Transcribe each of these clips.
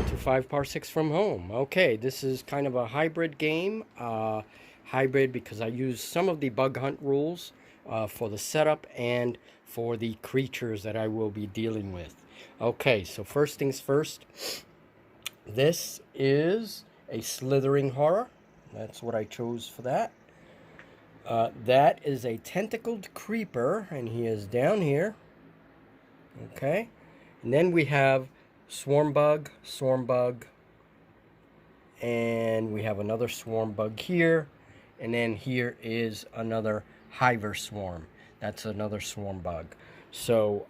To 5 parsecs from home. Okay, this is kind of a hybrid game. Hybrid because I use some of the bug hunt rules for the setup and for the creatures that I will be dealing with. Okay, so first things first. This is a slithering horror. That's what I chose for that. That is a tentacled creeper, and he is down here. Okay, and then we have swarm bug, and we have another swarm bug here, and then here is another hiver swarm. That's another swarm bug. So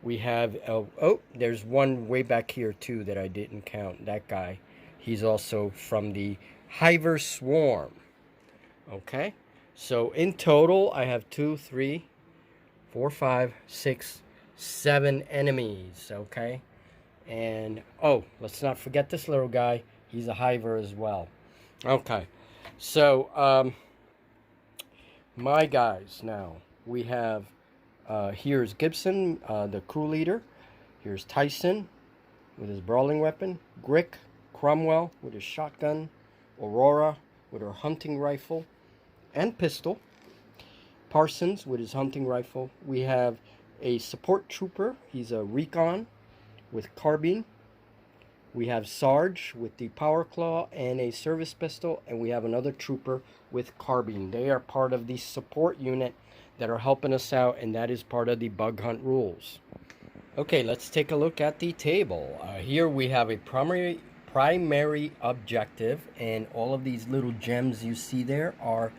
we have oh, there's one way back here too that I didn't count. That guy, he's also from the hiver swarm. Okay, so in total I have 2, 3, 4, 5, 6, 7 enemies. Okay, and oh, let's not forget this little guy. He's a hiver as well. Okay, so my guys, now we have here's Gibson, the crew leader. Here's Tyson with his brawling weapon, Grick, Cromwell with his shotgun, Aurora with her hunting rifle and pistol, Parsons with his hunting rifle. We have a support trooper. He's a recon with carbine. We have Sarge with the power claw and a service pistol, and we have another trooper with carbine. They are part of the support unit that are helping us out, and that is part of the bug hunt rules. Okay, let's take a look at the table. Here we have a primary objective, and all of these little gems you see there are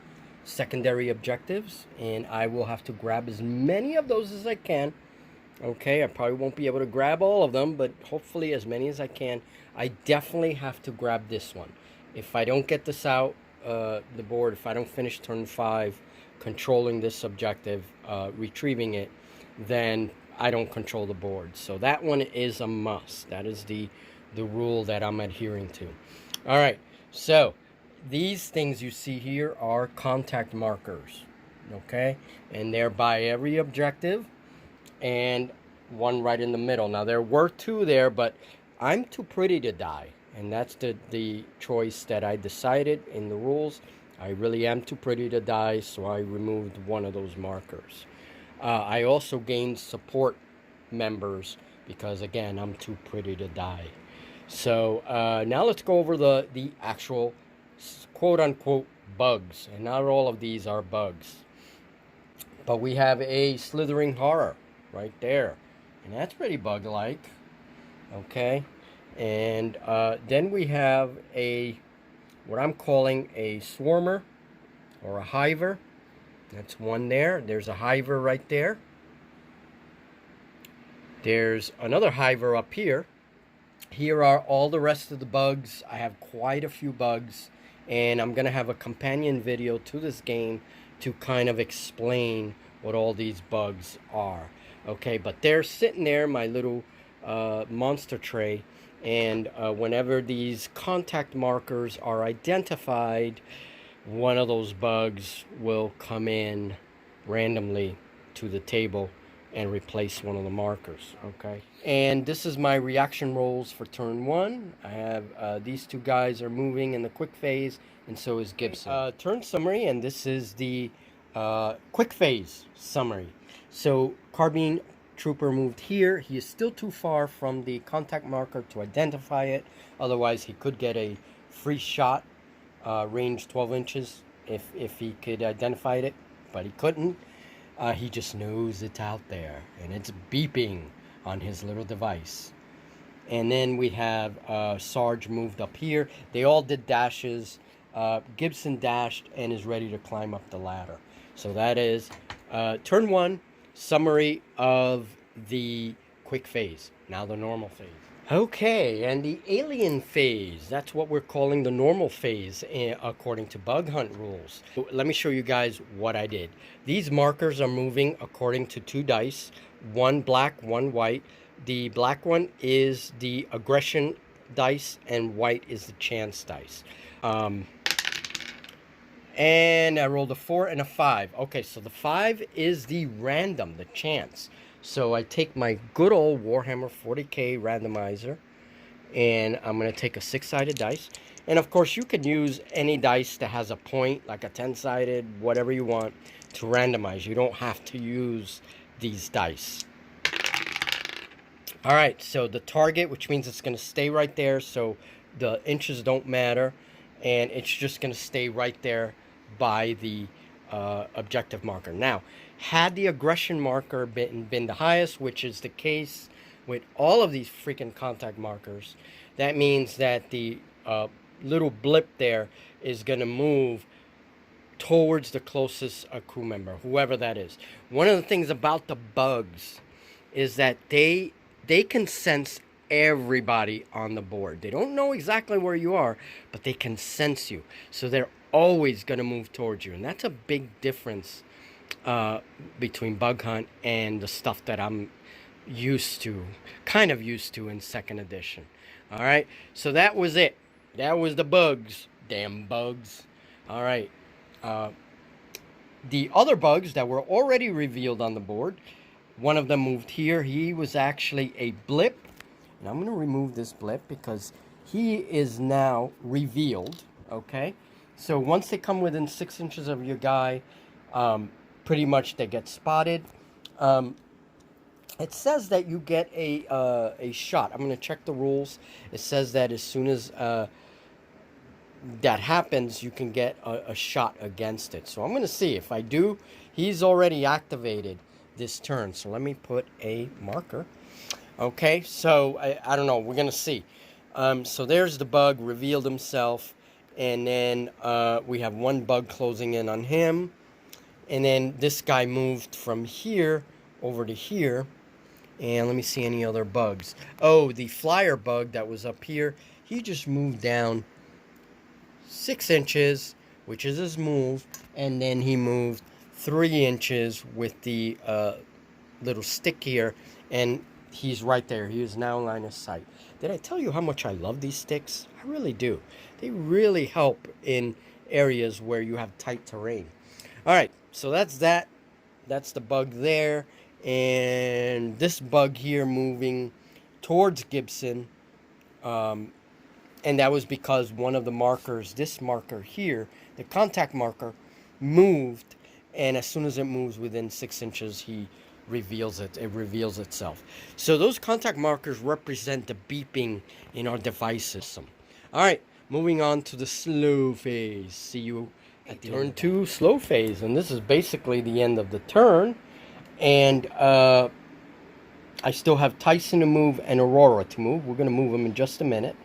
secondary objectives, and I will have to grab as many of those as I can. Okay, I probably won't be able to grab all of them, but hopefully as many as I can. I definitely have to grab this one. If I don't get this out the board, if I don't finish turn 5 controlling this objective, retrieving it, then I don't control the board. So that one is a must. That is the rule that I'm adhering to. All right, so these things you see here are contact markers, okay? And they're by every objective, and one right in the middle. Now, there were 2 there, but I'm too pretty to die, and that's the choice that I decided in the rules. I really am too pretty to die, so I removed one of those markers. I also gained support members because, again, I'm too pretty to die. So now let's go over the actual quote-unquote bugs, and not all of these are bugs. But we have a slithering horror right there, and that's pretty bug-like. Okay, and then we have what I'm calling a swarmer or a hiver. That's one there. There's a hiver right there. There's another hiver up here. Here are all the rest of the bugs. I have quite a few bugs, and I'm going to have a companion video to this game to kind of explain what all these bugs are. Okay, but they're sitting there, my little monster tray, and whenever these contact markers are identified, one of those bugs will come in randomly to the table and replace one of the markers. Okay, and this is my reaction rolls for turn 1. I have these 2 guys are moving in the quick phase, and so is Gibson. Turn summary, and this is the quick phase summary. So carbine trooper moved here. He is still too far from the contact marker to identify it. Otherwise, he could get a free shot, range 12 inches, if he could identify it, but he couldn't. He just knows it's out there, and it's beeping on his little device. And then we have Sarge moved up here. They all did dashes. Gibson dashed and is ready to climb up the ladder. So that is turn 1 summary of the quick phase. Now the normal phase. Okay, and the alien phase, that's what we're calling the normal phase according to bug hunt rules. Let me show you guys what I did. These markers are moving according to 2 dice, one black, one white. The black one is the aggression dice, and white is the chance dice. And I rolled a 4 and a 5. Okay, so the 5 is the random, the chance. So I take my good old Warhammer 40k randomizer, and I'm going to take a 6-sided dice. And of course, you could use any dice that has a point, like a 10-sided, whatever you want, to randomize. You don't have to use these dice. All right, so the target, which means it's going to stay right there, so the inches don't matter, and it's just going to stay right there by the objective marker. Now, had the aggression marker been the highest, which is the case with all of these freaking contact markers, that means that the little blip there is going to move towards the closest crew member, whoever that is. One of the things about the bugs is that they can sense everybody on the board. They don't know exactly where you are, but they can sense you. So they're always going to move towards you. And that's a big difference between Bug Hunt and the stuff that I'm kind of used to in 2nd edition. All right, so that was it. That was the bugs. Damn bugs. All right. The other bugs that were already revealed on the board, one of them moved here. He was actually a blip. And I'm going to remove this blip because he is now revealed. Okay. So once they come within 6 inches of your guy, pretty much they get spotted. It says that you get a shot. I'm going to check the rules. It says that as soon as that happens, you can get a shot against it. So I'm going to see. If I do, he's already activated this turn. So let me put a marker. Okay, so I don't know. We're going to see. So there's the bug, revealed himself. And then we have one bug closing in on him. And then this guy moved from here over to here. And let me see any other bugs. Oh, the flyer bug that was up here, he just moved down 6 inches, which is his move. And then he moved 3 inches with the little stick here. And he's right there. He is now in line of sight. Did I tell you how much I love these sticks? I really do. They really help in areas where you have tight terrain. All right, so that's that. That's the bug there. And this bug here moving towards Gibson. And that was because one of the markers, this marker here, the contact marker, moved. And as soon as it moves within 6 inches, he reveals it. It reveals itself. So those contact markers represent the beeping in our device system. All right, moving on to the slow phase. See you at the turn 2 slow phase. And this is basically the end of the turn. And I still have Tyson to move and Aurora to move. We're going to move them in just a minute.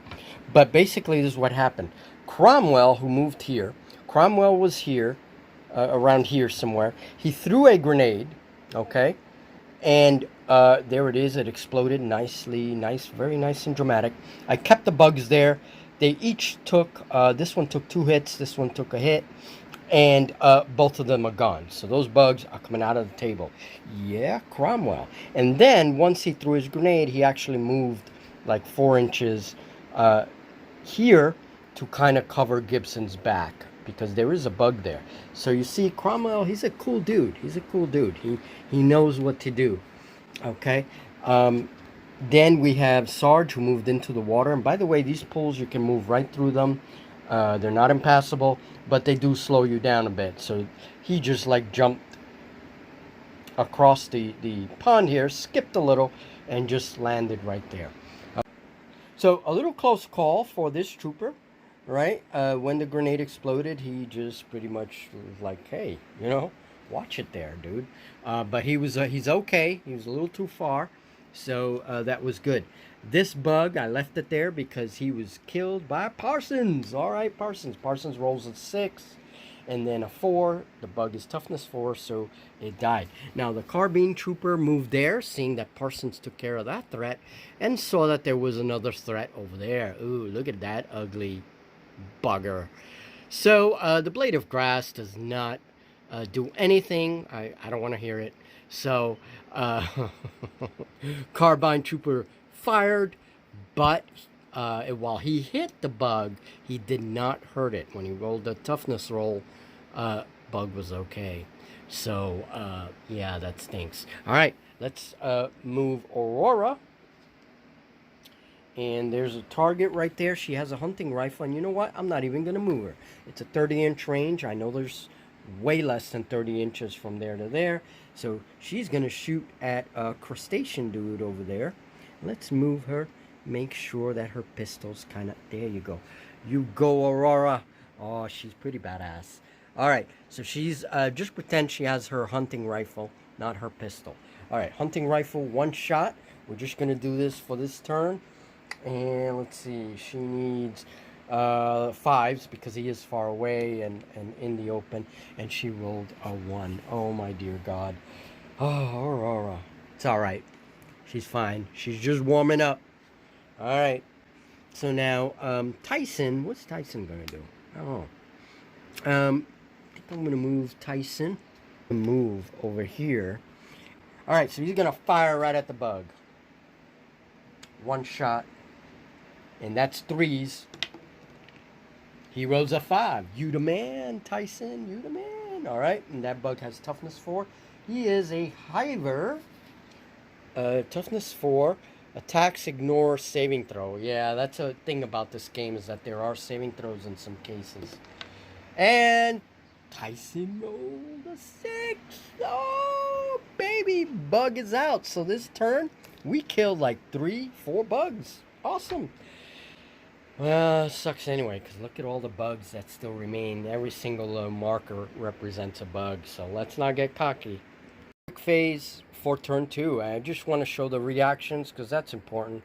But basically, this is what happened. Cromwell, who moved here, Cromwell was here, around here somewhere. He threw a grenade, okay? And there it is. It exploded nicely, very nice and dramatic. I kept the bugs there. They each took, this one took 2 hits, this one took a hit. And both of them are gone. So those bugs are coming out of the table. Yeah, Cromwell. And then once he threw his grenade, he actually moved like 4 inches here to kind of cover Gibson's back, because there is a bug there. So you see, Cromwell, he's a cool dude. He's a cool dude. He knows what to do. Okay. Then we have Sarge, who moved into the water. And by the way, these pools, you can move right through them. They're not impassable, but they do slow you down a bit. So he just like jumped across the pond here, skipped a little, and just landed right there. So a little close call for this trooper, right? When the grenade exploded, he just pretty much was like, hey, you know, watch it there, dude. But he's okay. He was a little too far. So that was good. This bug, I left it there because he was killed by Parsons. All right, Parsons. Parsons rolls a 6 and then a 4. The bug is toughness 4, so it died. Now, the carbine trooper moved there, seeing that Parsons took care of that threat, and saw that there was another threat over there. Ooh, look at that ugly bugger. So, the blade of grass does not do anything. I don't want to hear it. So, carbine trooper fired, but while he hit the bug, he did not hurt it. When he rolled the toughness roll, bug was okay. So, yeah, that stinks. All right, let's move Aurora. And there's a target right there. She has a hunting rifle. And you know what? I'm not even going to move her. It's a 30-inch range. I know there's way less than 30 inches from there to there. So she's going to shoot at a crustacean dude over there. Let's move her. Make sure that her pistol's kind of... There you go. You go, Aurora. Oh, she's pretty badass. All right. So she's... just pretend she has her hunting rifle, not her pistol. All right. Hunting rifle, one shot. We're just going to do this for this turn. And let's see, she needs 5s because he is far away and in the open. And she rolled a 1. Oh, my dear God. Oh, Aurora. It's all right. She's fine. She's just warming up. All right. So now, Tyson, what's Tyson going to do? Oh. I think I'm going to move Tyson. Move over here. All right, so he's going to fire right at the bug. One shot. And that's 3s. He rolls a 5. You the man, Tyson. You the man. All right. And that bug has toughness 4. He is a hiver. Toughness 4. Attacks, ignore, saving throw. Yeah, that's a thing about this game is that there are saving throws in some cases. And Tyson rolled a 6. Oh, baby. Bug is out. So this turn, we killed like 3-4 bugs. Awesome. Well, it sucks anyway, because look at all the bugs that still remain. Every single marker represents a bug, so let's not get cocky. Quick phase for turn 2. I just want to show the reactions, because that's important.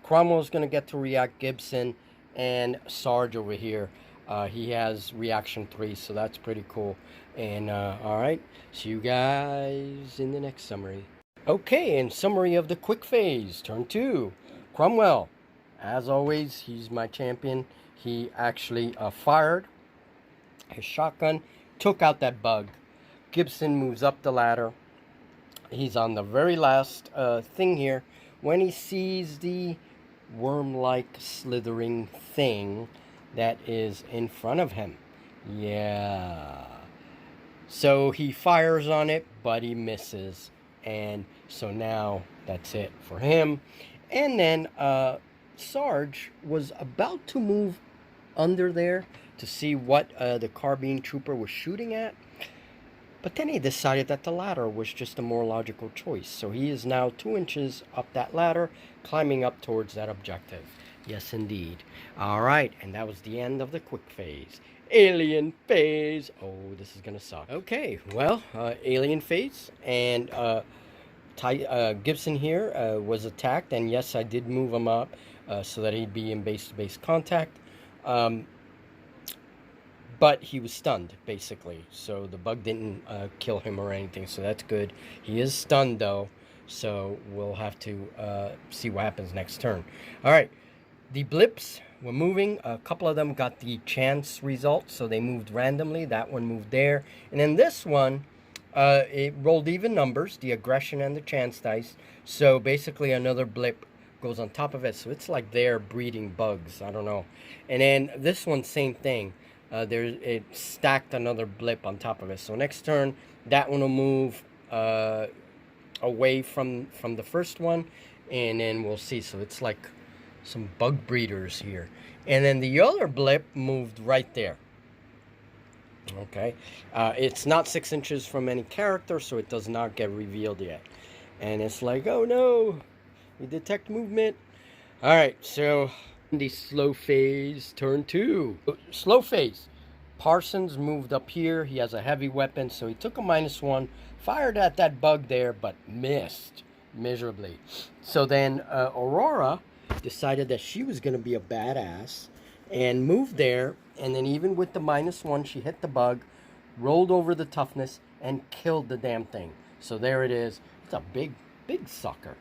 Cromwell's going to get to react, Gibson, and Sarge over here. He has reaction 3, so that's pretty cool. And, alright, see you guys in the next summary. Okay, in summary of the quick phase, turn 2. Cromwell. As always, he's my champion. He actually fired his shotgun, took out that bug. Gibson moves up the ladder. He's on the very last thing here. When he sees the worm-like slithering thing that is in front of him. Yeah. So he fires on it, but he misses. And so now that's it for him. And then... Sarge was about to move under there to see what the carbine trooper was shooting at, but then he decided that the ladder was just a more logical choice. So he is now 2 inches up that ladder, climbing up towards that objective. Yes, indeed. All right, and that was the end of the quick phase. Alien phase. Oh, this is gonna suck. Okay, well, alien phase, and Gibson here was attacked, and yes, I did move him up so that he'd be in base-to-base contact. But he was stunned, basically. So the bug didn't kill him or anything, so that's good. He is stunned, though, so we'll have to see what happens next turn. All right, the blips were moving. A couple of them got the chance result, so they moved randomly. That one moved there. And then this one... it rolled even numbers, the aggression and the chance dice. So basically another blip goes on top of it. So it's like they're breeding bugs. I don't know. And then this one, same thing. It stacked another blip on top of it. So next turn, that one will move away from the first one. And then we'll see. So it's like some bug breeders here. And then the other blip moved right there. Okay, it's not 6 inches from any character, so it does not get revealed yet. And it's like, oh no, we detect movement. All right, so the slow phase, turn 2. Slow phase. Parsons moved up here. He has a heavy weapon, so he took a -1, fired at that bug there, but missed miserably. So then Aurora decided that she was going to be a badass and moved there. And then even with the -1, she hit the bug, rolled over the toughness, and killed the damn thing. So there it is. It's a big, big sucker.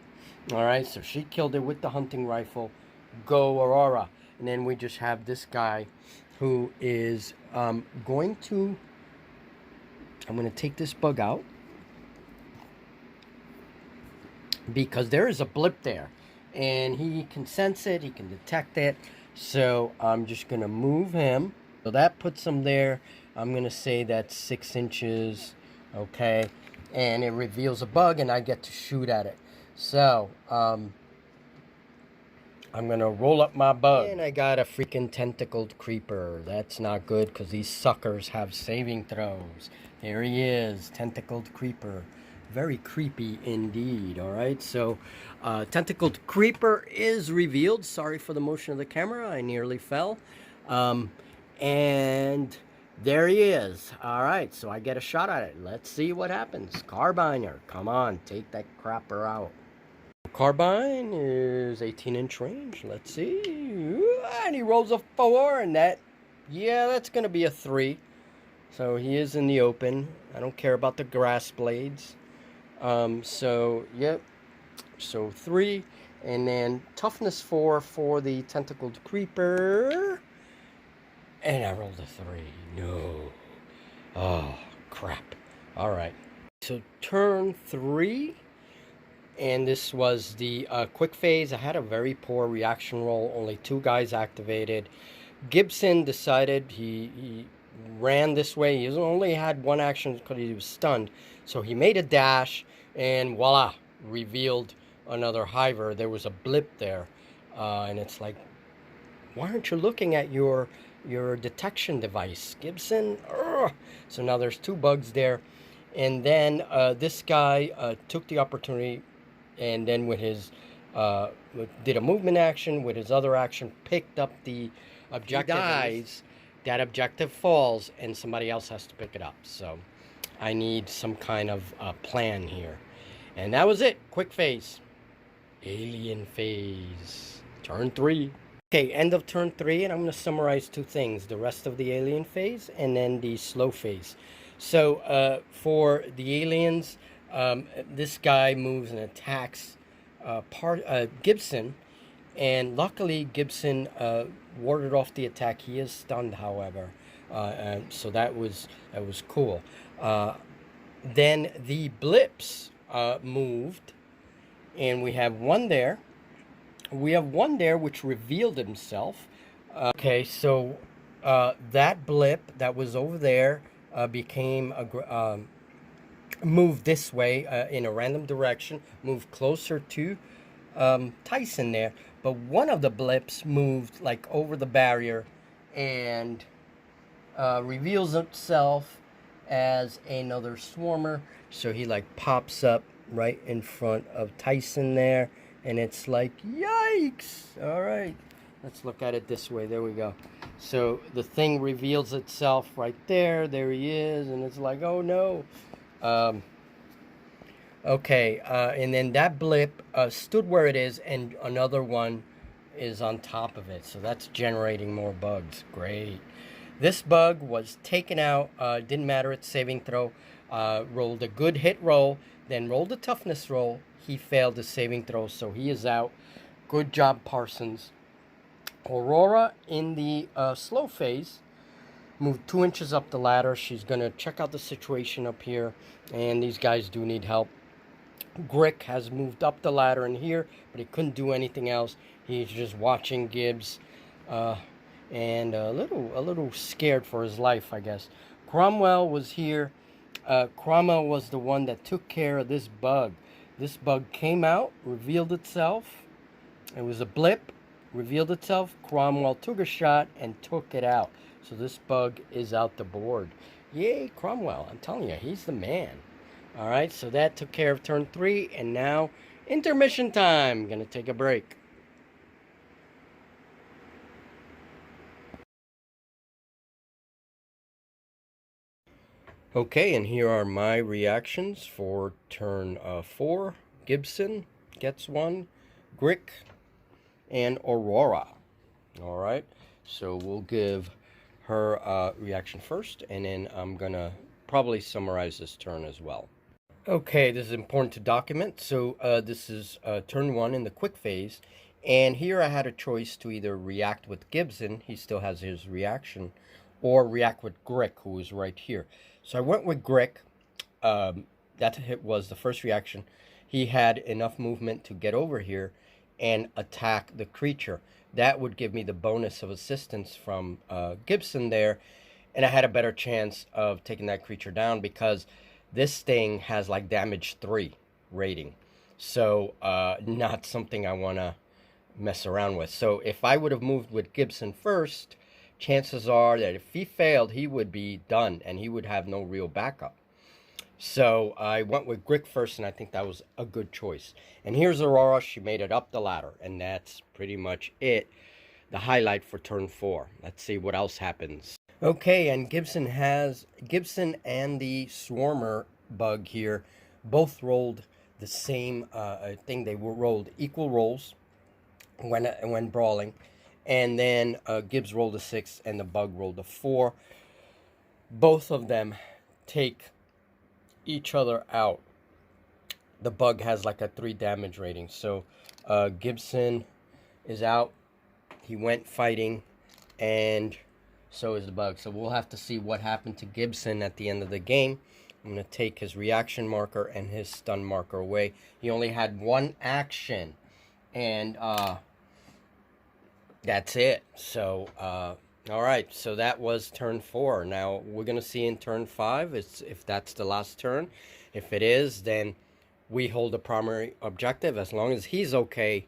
All right, so she killed it with the hunting rifle. Go, Aurora. And then we just have this guy who is going to... I'm going to take this bug out, because there is a blip there. And he can sense it. He can detect it. So I'm just going to move him. So that puts him there. I'm going to say that's 6 inches, okay? And it reveals a bug, and I get to shoot at it. So, I'm going to roll up my bug. And I got a freaking tentacled creeper. That's not good, because these suckers have saving throws. There he is, tentacled creeper. Very creepy indeed, all right? So, tentacled creeper is revealed. Sorry for the motion of the camera. I nearly fell. And there he is. All right, so I get a shot at it. Let's see what happens. Carbiner, come on, take that crapper out. Carbine is 18-inch range. Let's see. And he rolls a 4, and that's going to be a 3. So he is in the open. I don't care about the grass blades. So, yep. So 3. And then toughness 4 for the tentacled creeper. And I rolled a 3. No. Oh, crap. All right. So turn 3. And this was the quick phase. I had a very poor reaction roll. Only 2 guys activated. Gibson decided he ran this way. He only had 1 action because he was stunned. So he made a dash, and voila, revealed another hiver. There was a blip there. And it's like, why aren't you looking at your detection device, Gibson? Ugh. So now there's 2 bugs there. And then this guy took the opportunity, and then with his did a movement action. With his other action, picked up the objective. He dies, that objective falls, and somebody else has to pick it up. So I need some kind of plan here. And that was it. Quick phase. Alien phase. Turn 3. Okay, end of turn 3, and I'm going to summarize 2 things. The rest of the alien phase, and then the slow phase. So, for the aliens, this guy moves and attacks Gibson, and luckily Gibson warded off the attack. He is stunned, however, so that was cool. Then the blips moved, and we have one there. We have one there which revealed himself. Okay, so that blip that was over there became moved this way in a random direction, moved closer to Tyson there. But one of the blips moved like over the barrier and reveals itself as another swarmer. So he like pops up right in front of Tyson there. And it's like, yikes! All right, let's look at it this way. There we go. So the thing reveals itself right there. There he is, and it's like, oh no. Okay, and then that blip stood where it is, and another one is on top of it. So that's generating more bugs. Great. This bug was taken out. Didn't matter its saving throw. Rolled a good hit roll, then rolled a toughness roll. He failed the saving throw, so he is out. Good job, Parsons. Aurora in the slow phase moved 2 inches up the ladder. She's going to check out the situation up here, and these guys do need help. Grick has moved up the ladder in here, but he couldn't do anything else. He's just watching Gibbs, and a little scared for his life, I guess. Cromwell was here. Cromwell was the one that took care of this bug. This bug came out, revealed itself. It was a blip, revealed itself. Cromwell took a shot and took it out. So this bug is out the board. Yay, Cromwell. I'm telling you, he's the man. All right, so that took care of turn 3. And now, intermission time. Gonna take a break. Okay, and here are my reactions for turn 4. Gibson gets 1, Grick, and Aurora. All right, so we'll give her reaction first, and then I'm going to probably summarize this turn as well. Okay, this is important to document. So this is turn 1 in the quick phase, and here I had a choice to either react with Gibson, he still has his reaction, or react with Grick, who is right here. So I went with Grick. That hit was the first reaction. He had enough movement to get over here and attack the creature. That would give me the bonus of assistance from Gibson there. and I had a better chance of taking that creature down because this thing has like damage 3 rating. So not something I want to mess around with. So if I would have moved with Gibson first, chances are that if he failed, he would be done and he would have no real backup. So I went with Grick first, and I think that was a good choice. And here's Aurora. She made it up the ladder, and that's pretty much it. The highlight for turn 4. Let's see what else happens. Okay, and Gibson and the Swarmer bug here both rolled the same thing. They were rolled equal rolls when brawling, and then Gibbs rolled a 6 and the bug rolled a 4. Both of them take each other out. The bug has like a 3 damage rating, so Gibson is out. He went fighting, and so is the bug. So we'll have to see what happened to Gibson at the end of the game. I'm going to take his reaction marker and his stun marker away. He only had 1 action, and that's it. So all right, so that was turn 4. Now we're going to see in turn 5 if that's the last turn. If it is, then we hold the primary objective. As long as he's okay,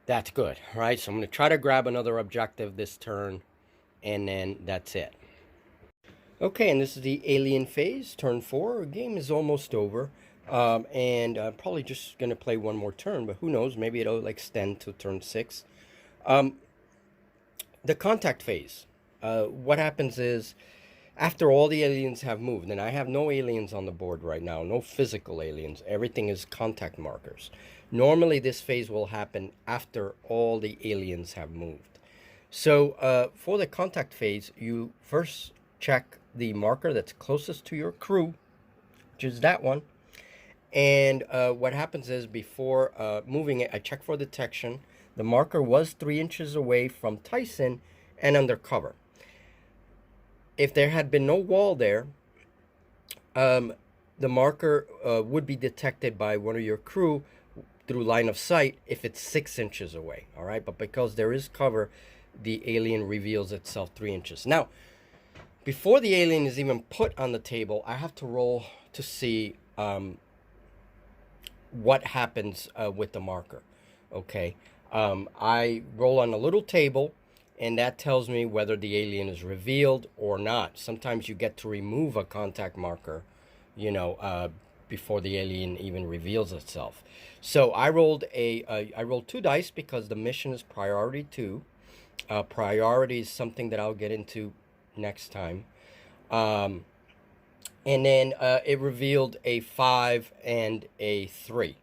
that's good. All right, so I'm going to try to grab another objective this turn, and then that's it. Okay, and this is the alien phase, turn 4. The game is almost over, and I'm probably just going to play one more turn, but who knows, maybe it'll extend to turn 6. The contact phase. What happens is, after all the aliens have moved, and I have no aliens on the board right now, no physical aliens, everything is contact markers. Normally this phase will happen after all the aliens have moved. So for the contact phase, you first check the marker that's closest to your crew, which is that one. And what happens is, before moving it, I check for detection. The marker was 3 inches away from Tyson and under cover. If there had been no wall there, the marker would be detected by one of your crew through line of sight if it's 6 inches away. All right, but because there is cover, the alien reveals itself 3 inches. Now, before the alien is even put on the table, I have to roll to see what happens with the marker. Okay. I roll on a little table, and that tells me whether the alien is revealed or not. Sometimes you get to remove a contact marker, you know, before the alien even reveals itself. So I rolled I rolled 2 dice because the mission is priority 2. Priority is something that I'll get into next time. And then it revealed a 5 and a 3.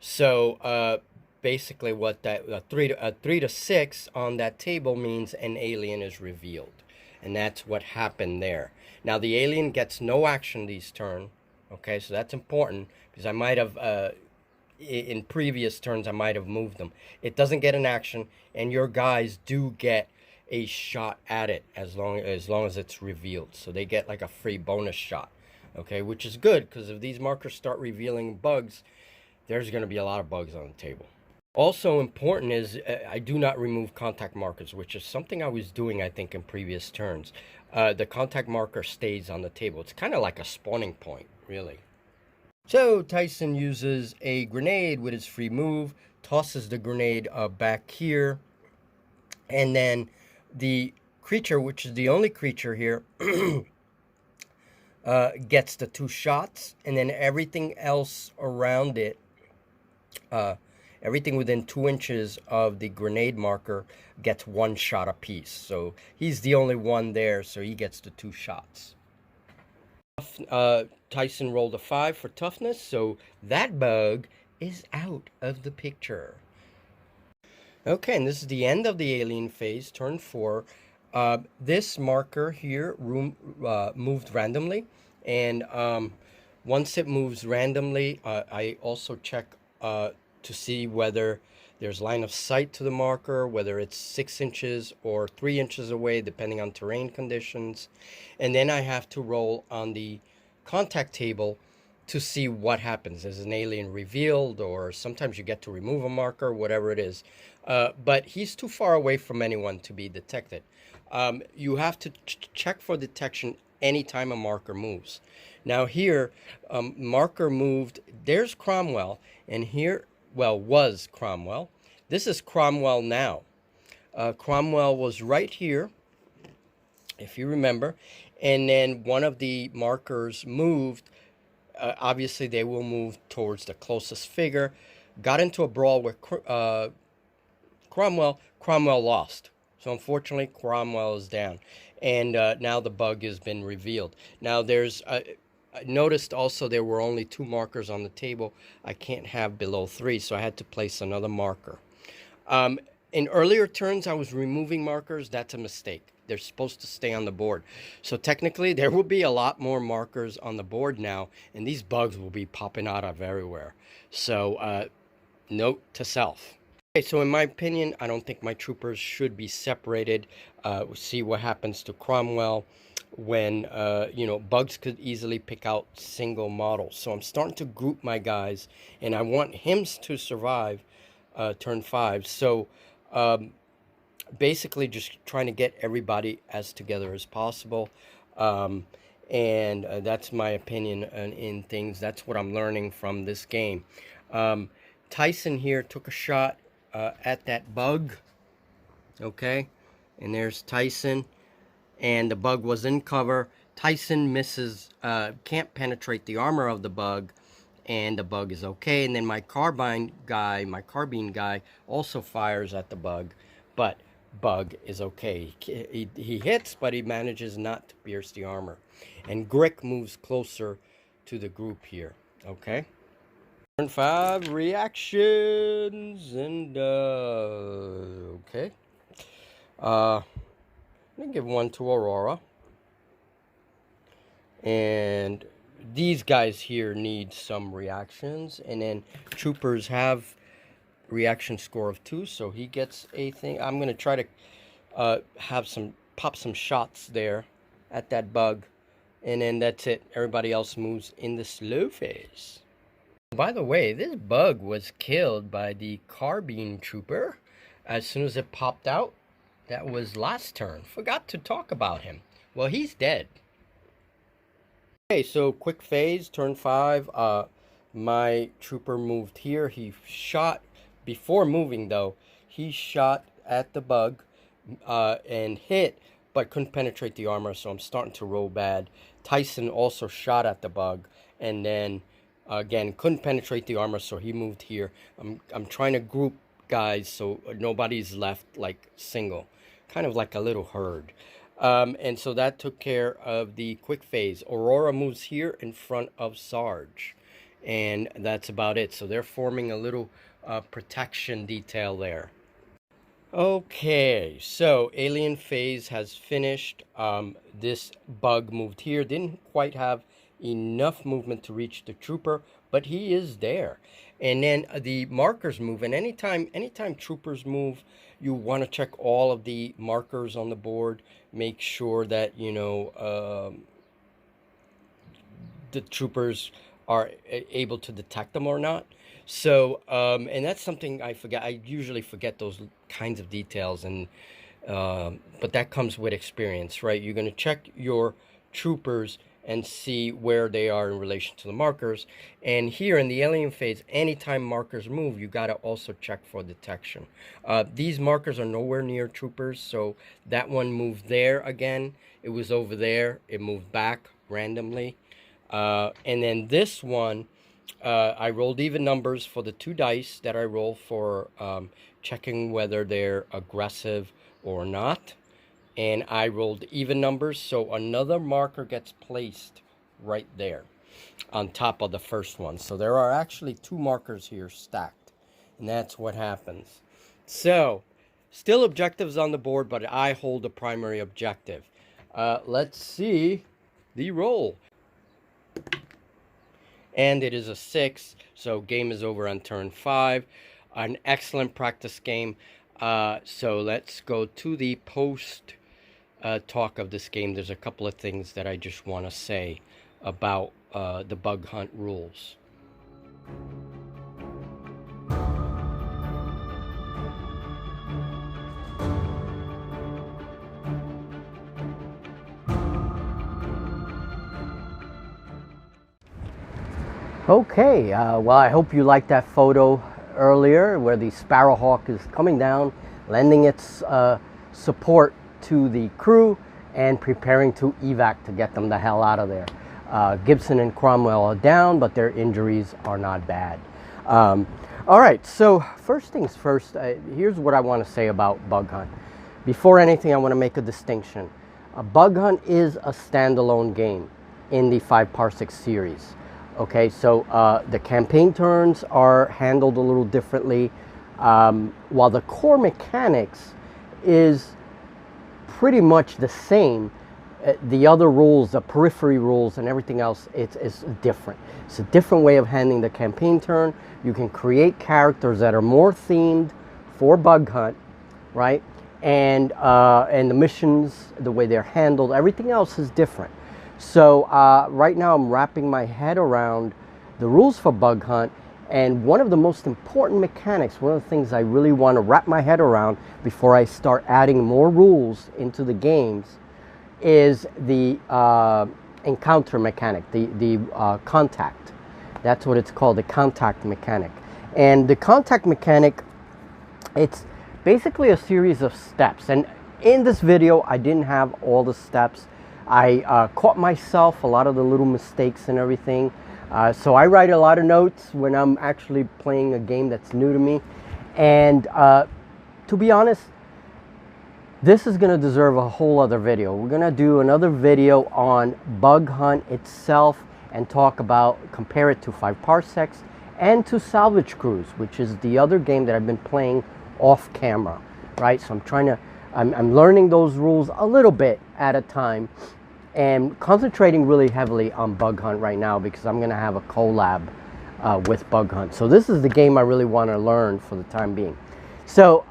So basically what that 3 to 6 on that table means an alien is revealed, and that's what happened there. Now the alien gets no action these turn. Okay, so that's important because I might have in previous turns I might have moved them. It doesn't get an action, and your guys do get a shot at it as long as it's revealed. So they get like a free bonus shot. Okay, which is good because if these markers start revealing bugs, there's going to be a lot of bugs on the table. Also important is I do not remove contact markers, which is something I was doing, I think, in previous turns. The contact marker stays on the table. It's kind of like a spawning point, really. So Tyson uses a grenade with his free move, tosses the grenade back here, and then the creature, which is the only creature here, gets the 2 shots, and then everything else around it, everything within 2 inches of the grenade marker gets 1 shot apiece. So he's the only one there, so he gets the 2 shots. Tyson rolled a 5 for toughness, so that bug is out of the picture. Okay, and this is the end of the alien phase, turn 4. This marker here moved randomly, and once it moves randomly, I also check to see whether there's line of sight to the marker, whether it's 6 inches or 3 inches away, depending on terrain conditions. And then I have to roll on the contact table to see what happens. Is an alien revealed, or sometimes you get to remove a marker, whatever it is. But he's too far away from anyone to be detected. You have to check for detection anytime a marker moves. Now here, marker moved. There's Cromwell, and here, well, was Cromwell. This is Cromwell now. Cromwell was right here, if you remember, and then one of the markers moved. Obviously, they will move towards the closest figure. Got into a brawl with Cromwell. Cromwell lost. So unfortunately, Cromwell is down. And now the bug has been revealed. Now there's... I noticed also there were only 2 markers on the table. I can't have below 3, so I had to place another marker. In earlier turns, I was removing markers. That's a mistake. They're supposed to stay on the board. So technically, there will be a lot more markers on the board now, and these bugs will be popping out of everywhere. So note to self. Okay, so in my opinion, I don't think my troopers should be separated. We'll see what happens to Cromwell when, you know, bugs could easily pick out single models. So I'm starting to group my guys, and I want him to survive turn 5. So basically just trying to get everybody as together as possible. And that's my opinion in things. That's what I'm learning from this game. Tyson here took a shot at that bug. Okay. And there's Tyson. And the bug was in cover. Tyson misses, can't penetrate the armor of the bug. And the bug is okay. And then my carbine guy, my carbine guy, also fires at the bug. But bug is okay. He hits, but he manages not to pierce the armor. And Grick moves closer to the group here. Okay. Turn 5 reactions. And, okay. I'm going to give one to Aurora. And these guys here need some reactions. And then troopers have reaction score of 2, so he gets a thing. I'm going to try to pop some shots there at that bug. And then that's it. Everybody else moves in the slow phase. By the way, this bug was killed by the carbine trooper as soon as it popped out. That was last turn. Forgot to talk about him. Well, he's dead. Okay, so quick phase, turn 5. My trooper moved here. He shot, before moving though, he shot at the bug and hit, but couldn't penetrate the armor, so I'm starting to roll bad. Tyson also shot at the bug, and then again couldn't penetrate the armor, so he moved here. I'm trying to group guys so nobody's left like single, kind of like a little herd. And so that took care of the quick phase. Aurora moves here in front of Sarge, and that's about it. So they're forming a little protection detail there. Okay, so alien phase has finished. This bug moved here, didn't quite have enough movement to reach the trooper, but he is there. And then the markers move, and anytime troopers move, you want to check all of the markers on the board. Make sure that, you know, the troopers are able to detect them or not. So, and that's something I forget. I usually forget those kinds of details, and but that comes with experience, right? You're going to check your troopers and see where they are in relation to the markers. And here in the alien phase, anytime markers move, you got to also check for detection. These markers are nowhere near troopers, so that one moved there again. It was over there. It moved back randomly. And then this one, I rolled even numbers for the 2 dice that I roll for checking whether they're aggressive or not. And I rolled even numbers, so another marker gets placed right there on top of the first one. So there are actually 2 markers here stacked, and that's what happens. So still objectives on the board, but I hold the primary objective. Let's see the roll. And it is a 6, so game is over on turn 5. An excellent practice game. So let's go to the post talk of this game. There's a couple of things that I just want to say about the bug hunt rules. Okay, well, I hope you liked that photo earlier where the Sparrowhawk is coming down, lending its support to the crew and preparing to evac to get them the hell out of there. Gibson and Cromwell are down, but their injuries are not bad. All right, so first things first, here's what I want to say about Bug Hunt. Before anything, I want to make a distinction. Bug Hunt is a standalone game in the 5 Parsecs series. Okay, so the campaign turns are handled a little differently, while the core mechanics is pretty much the same. The other rules, the periphery rules and everything else, it's different. It's a different way of handling the campaign turn. You can create characters that are more themed for Bug Hunt, right? And the missions, the way they're handled, everything else is different. So right now I'm wrapping my head around the rules for Bug Hunt, and one of the most important mechanics, one of the things I really want to wrap my head around before I start adding more rules into the games is the encounter mechanic, the contact. That's what it's called, the contact mechanic. And the contact mechanic, it's basically a series of steps. And in this video, I didn't have all the steps. I caught myself a lot of the little mistakes and everything. So I write a lot of notes when I'm actually playing a game that's new to me. And to be honest, this is going to deserve a whole other video. We're going to do another video on Bug Hunt itself and talk about, compare it to 5 Parsecs and to Salvage Crews, which is the other game that I've been playing off camera, right? So I'm learning those rules a little bit at a time and concentrating really heavily on Bug Hunt right now because I'm going to have a collab with Bug Hunt. So this is the game I really want to learn for the time being. So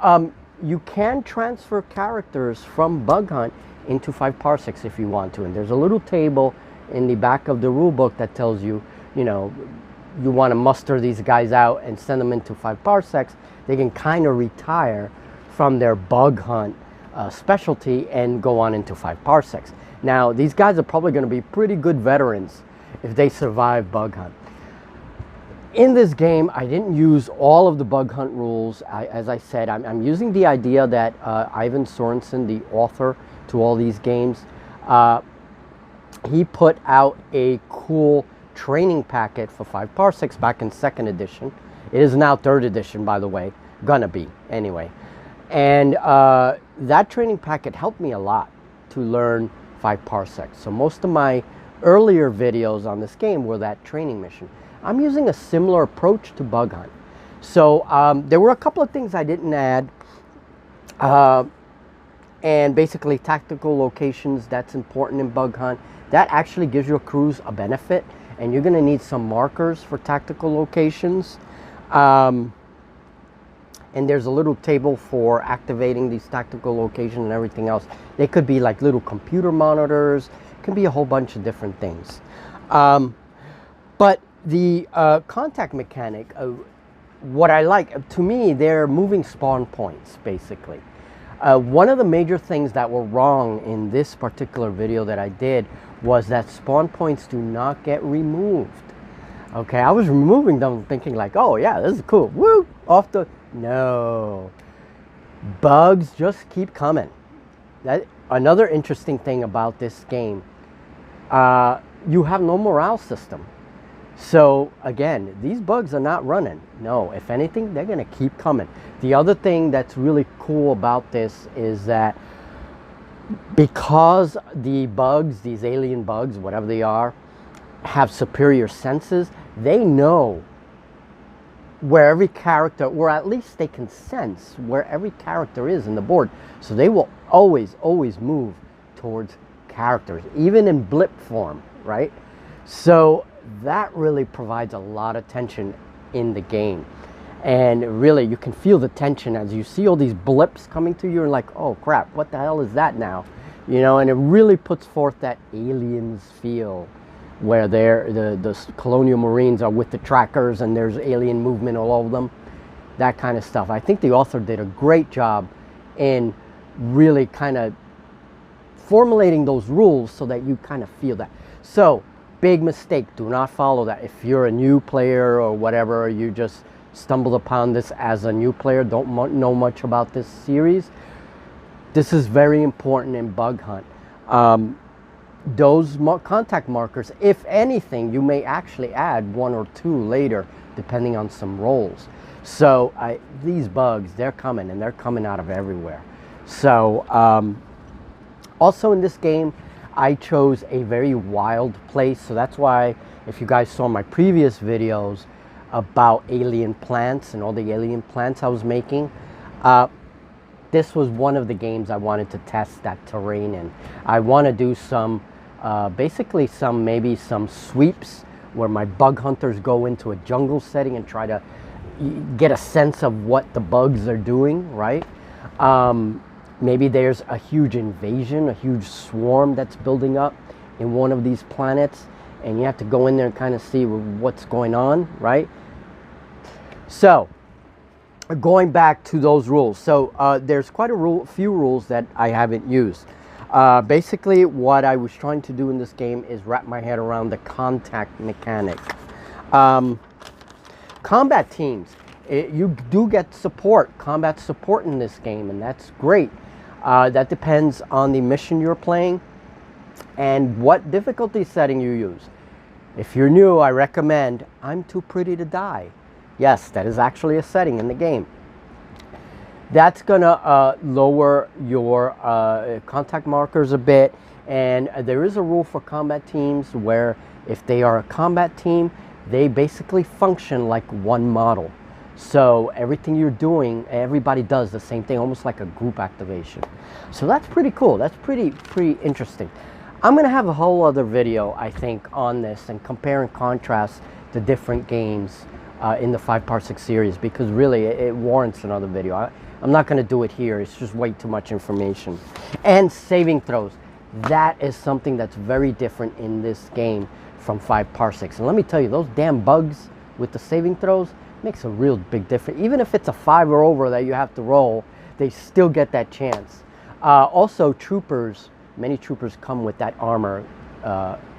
you can transfer characters from Bug Hunt into 5 Parsecs if you want to. And there's a little table in the back of the rule book that tells you, you know, you want to muster these guys out and send them into 5 Parsecs. They can kind of retire from their Bug Hunt specialty and go on into 5 Parsecs. Now, these guys are probably going to be pretty good veterans if they survive Bug Hunt. In this game, I didn't use all of the Bug Hunt rules. As I said, I'm using the idea that Ivan Sorensen, the author to all these games, he put out a cool training packet for 5 Parsecs back in 2nd edition. It is now 3rd edition, by the way. Gonna be, anyway. And that training packet helped me a lot to learn 5 Parsecs. So most of my earlier videos on this game were that training mission. I'm using a similar approach to Bug Hunt. So there were a couple of things I didn't add. And basically tactical locations, that's important in Bug Hunt. That actually gives your crews a benefit. And you're going to need some markers for tactical locations. And there's a little table for activating these tactical locations and everything else. They could be like little computer monitors. It can be a whole bunch of different things. But the contact mechanic, what I like, to me, they're moving spawn points, basically. One of the major things that were wrong in this particular video that I did was that spawn points do not get removed. Okay, I was removing them thinking like, oh yeah, this is cool. Woo! Off the... No. Bugs just keep coming. Another interesting thing about this game, you have no morale system. So again, these bugs are not running. No, if anything, they're going to keep coming. The other thing that's really cool about this is that because the bugs, these alien bugs, whatever they are, have superior senses, they know where every character, or at least they can sense where every character is in the board. So they will always move towards characters, even in blip form, right? So that really provides a lot of tension in the game. And really, you can feel the tension as you see all these blips coming to you and like, oh crap, what the hell is that now? You know, and it really puts forth that aliens feel where the colonial marines are with the trackers and there's alien movement all over them, that kind of stuff. I think the author did a great job in really kind of formulating those rules so that you kind of feel that. So, big mistake, do not follow that. If you're a new player or whatever, or you just stumbled upon this as a new player, don't know much about this series, this is very important in Bug Hunt. Those contact markers, if anything, you may actually add 1 or 2 later, depending on some rolls. So these bugs, they're coming, and they're coming out of everywhere. So also in this game, I chose a very wild place. So that's why, if you guys saw my previous videos about alien plants and all the alien plants I was making, this was one of the games I wanted to test that terrain in. I want to do some, basically maybe some sweeps where my bug hunters go into a jungle setting and try to get a sense of what the bugs are doing, right? Maybe there's a huge invasion, a huge swarm that's building up in one of these planets, and you have to go in there and kind of see what's going on, right? So, going back to those rules. So, there's quite a few rules that I haven't used. Basically, what I was trying to do in this game is wrap my head around the contact mechanic. Combat teams. You do get support, combat support in this game, and that's great. That depends on the mission you're playing and what difficulty setting you use. If you're new, I recommend I'm Too Pretty to Die. Yes, that is actually a setting in the game. That's gonna lower your contact markers a bit, and there is a rule for combat teams where if they are a combat team, they basically function like one model. So everything you're doing, everybody does the same thing, almost like a group activation. So that's pretty cool. That's pretty interesting. I'm gonna have a whole other video, I think, on this and compare and contrast the different games in the 5 Parsec series, because really it warrants another video. I'm not gonna do it here. It's just way too much information. And saving throws. That is something that's very different in this game from 5 Parsecs. And let me tell you, those damn bugs with the saving throws makes a real big difference. Even if it's a 5 or over that you have to roll, they still get that chance. Also, troopers, many troopers come with that armor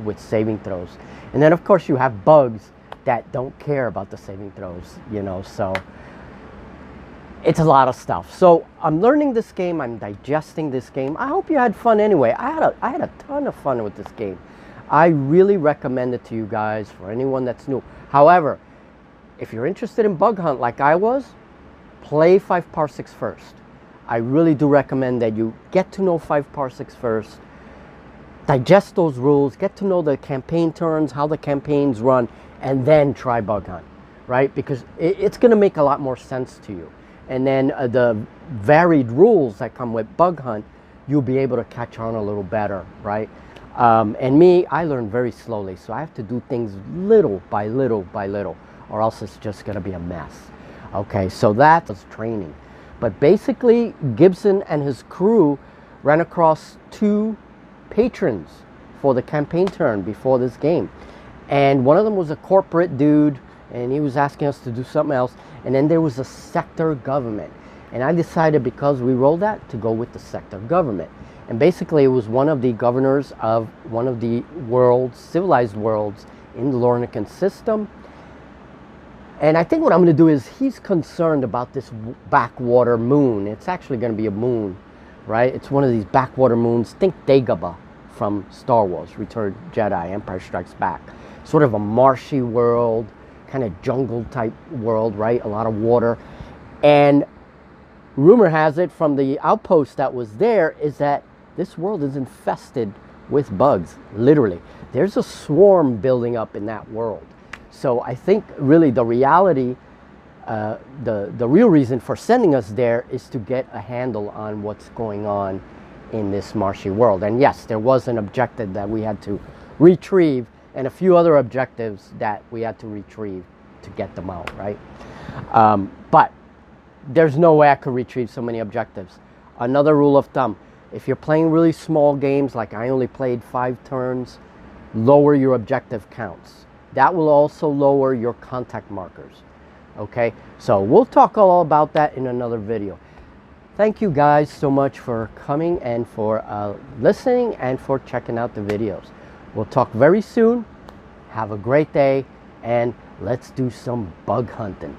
with saving throws. And then, of course, you have bugs that don't care about the saving throws, you know, so it's a lot of stuff. So I'm learning this game, I'm digesting this game. I hope you had fun anyway. I had a ton of fun with this game. I really recommend it to you guys, for anyone that's new. However, if you're interested in Bug Hunt like I was, play 5 Parsecs first. I really do recommend that you get to know 5 Parsecs first, digest those rules, get to know the campaign turns, how the campaigns run, and then try Bug Hunt, right? Because it's going to make a lot more sense to you. And then the varied rules that come with Bug Hunt, you'll be able to catch on a little better, right? And me, I learn very slowly, so I have to do things little by little by little, or else it's just going to be a mess. Okay, so that was training. But basically, Gibson and his crew ran across 2 patrons for the campaign turn before this game. And one of them was a corporate dude, and he was asking us to do something else. And then there was a sector government. And I decided, because we rolled that, to go with the sector government. And basically, it was one of the governors of one of the worlds, civilized worlds in the Lornican system. And I think what I'm going to do is, he's concerned about this backwater moon. It's actually going to be a moon, right? It's one of these backwater moons. Think Dagobah from Star Wars, Return of the Jedi, Empire Strikes Back. Sort of a marshy world, kind of jungle type world, right? A lot of water. And rumor has it, from the outpost that was there, is that this world is infested with bugs, literally. There's a swarm building up in that world. So I think really the reality, the real reason for sending us there is to get a handle on what's going on in this marshy world. And yes, there was an objective that we had to retrieve, and a few other objectives that we had to retrieve to get them out, right? But there's no way I could retrieve so many objectives. Another rule of thumb, if you're playing really small games, like I only played 5 turns, lower your objective counts. That will also lower your contact markers. Okay, so we'll talk all about that in another video. Thank you guys so much for coming and for listening and for checking out the videos. We'll talk very soon. Have a great day, and let's do some bug hunting.